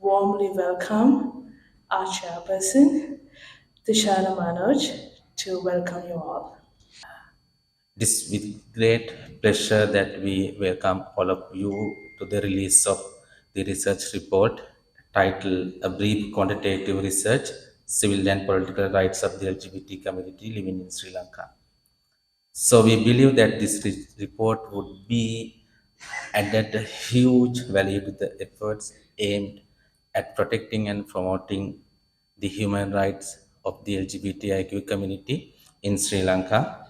warmly welcome our chairperson, Tushara Manoj, to welcome you all. It is with great pleasure that we welcome all of you to the release of the research report titled A Brief Quantitative Research Civil and Political Rights of the LGBT Community Living in Sri Lanka. So, we believe that this report would be added a huge value to the efforts aimed at protecting and promoting the human rights of the LGBTIQ community in Sri Lanka.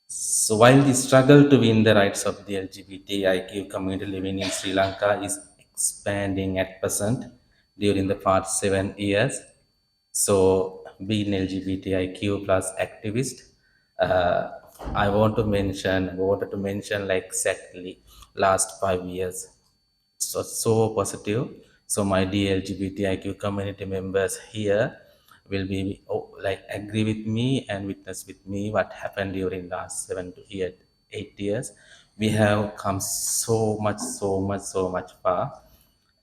So while the struggle to win the rights of the LGBTIQ community living in Sri Lanka is expanding at present during the past 7 years, so being LGBTIQ plus activist, uh, wanted to mention like exactly last 5 years. So positive. So my dear LGBTIQ community members here will be like agree with me and witness with me what happened during last 8 years. We have come so much far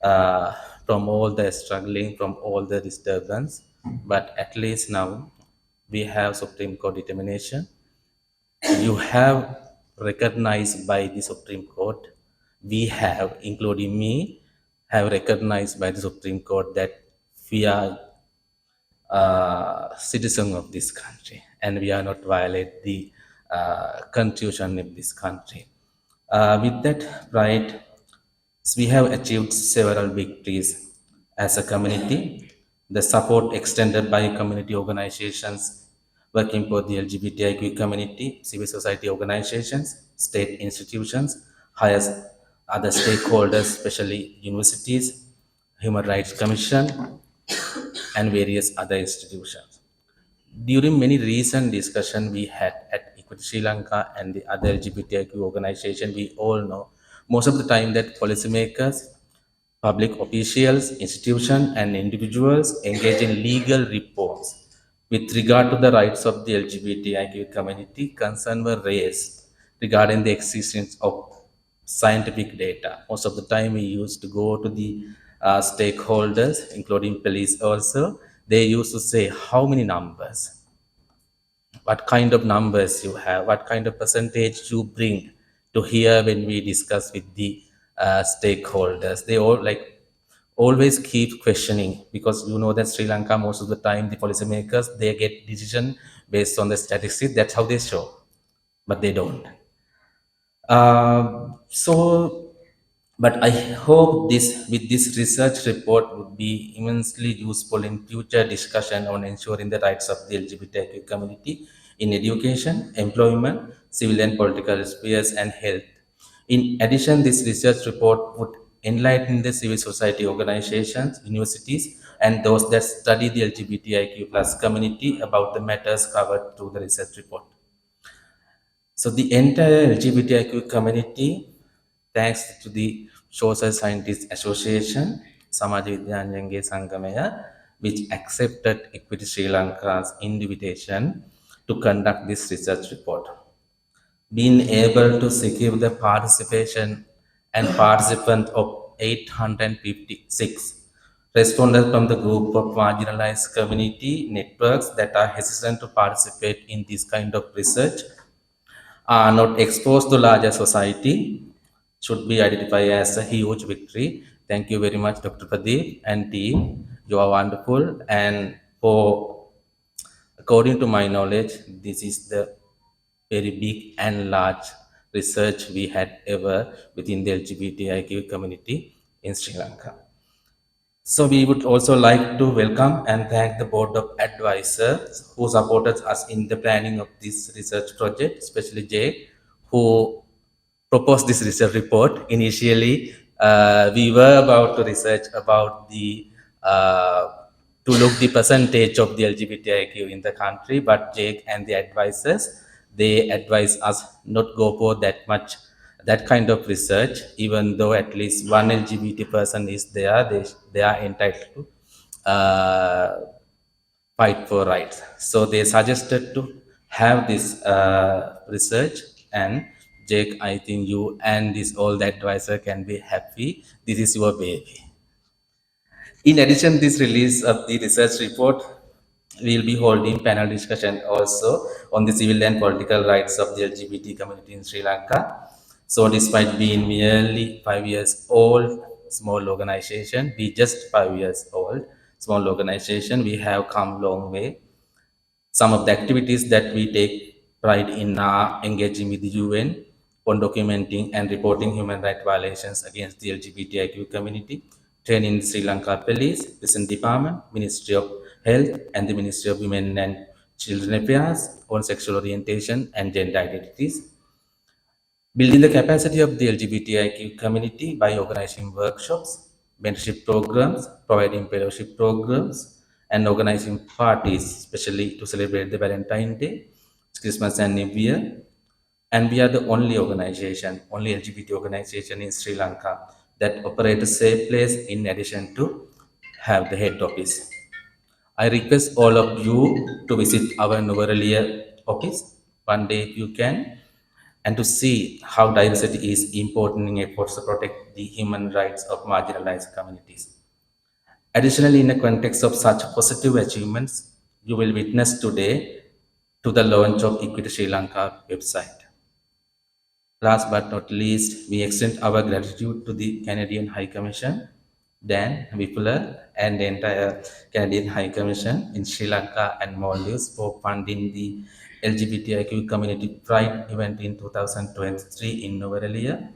uh, from all the struggling, from all the disturbance. But at least now we have Supreme Court determination. You have recognized by the Supreme Court. We have, including me, have recognized by the Supreme Court that we are citizen of this country and we are not violate the constitution of this country. With that pride, we have achieved several victories as a community. The support extended by community organizations working for the LGBTIQ community, civil society organizations, state institutions, highest other stakeholders, especially universities, Human Rights Commission, and various other institutions. During many recent discussion we had at Equite Sri Lanka and the other LGBTIQ organization, we all know most of the time that policymakers, public officials, institutions, and individuals engage in legal reforms with regard to the rights of the LGBTIQ community. Concern were raised regarding the existence of scientific data. Most of the time, we used to go to the stakeholders, including police also. They used to say how many numbers, what kind of numbers you have, what kind of percentage you bring to here when we discuss with the stakeholders. They all like always keep questioning because you know that Sri Lanka most of the time the policymakers they get decision based on the statistics. That's how they show, but they don't. So, but I hope this with this research report would be immensely useful in future discussion on ensuring the rights of the LGBTQ community in education, employment, civil and political spheres, and health. In addition, this research report would enlighten the civil society organizations, universities, and those that study the LGBTIQ plus community about the matters covered through the research report. So the entire LGBTIQ community, thanks to the Social Scientists Association, Samaj Vidyanjange Sangamaya, which accepted Equity Sri Lanka's invitation to conduct this research report. Being able to secure the participation and participant of 856 respondents from the group of marginalized community networks that are hesitant to participate in this kind of research are not exposed to larger society should be identified as a huge victory. Thank you very much, Dr. Pradeep and team. You are wonderful. And for according to my knowledge, this is the very big and large research we had ever within the LGBTIQ community in Sri Lanka. So we would also like to welcome and thank the board of advisors who supported us in the planning of this research project, especially Jay, who proposed this research report. Initially, we were about to research about the to look the percentage of the LGBTIQ in the country, but Jake and the advisors they advise us not go for that much that kind of research, even though at least one LGBT person is there, they are entitled to fight for rights. So they suggested to have this research and Jake, I think you and this old advisor can be happy. This is your baby. In addition, this release of the research report will be holding panel discussion also on the civil and political rights of the LGBT community in Sri Lanka. So, despite being merely 5 years old, small organization, we just 5 years old, small organization, we have come long way. Some of the activities that we take pride in are engaging with the UN on documenting and reporting human rights violations against the LGBTIQ community, training the Sri Lanka Police, Prison Department, Ministry of Health, and the Ministry of Women and Children Affairs on sexual orientation and gender identities, building the capacity of the LGBTIQ community by organizing workshops, mentorship programs, providing fellowship programs, and organizing parties, especially to celebrate the Valentine's Day, Christmas, and New Year. And we are the only organization, only LGBT organization in Sri Lanka that operates a safe place in addition to have the head office. I request all of you to visit our Novarelia office one day if you can, and to see how diversity is important in efforts to protect the human rights of marginalized communities. Additionally, in the context of such positive achievements, you will witness today to the launch of Equite Sri Lanka website. Last but not least, we extend our gratitude to the Canadian High Commission, Dan Wipler, and the entire Canadian High Commission in Sri Lanka and Maldives for funding the LGBTIQ community pride event in 2023 in Novarelia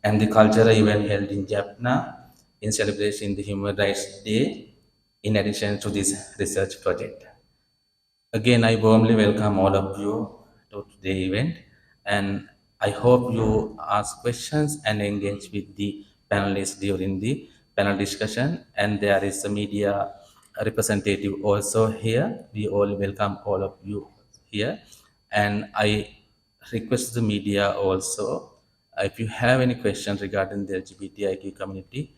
and the cultural event held in Jaffna in celebration the Human Rights Day in addition to this research project. Again, I warmly welcome all of you to the event, and I hope you ask questions and engage with the panelists during the panel discussion. And there is a media representative also here. We all welcome all of you here, and I request the media also. If you have any questions regarding the LGBTIQ community,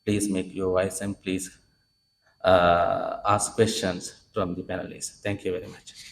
please make your voice and please ask questions from the panelists. Thank you very much.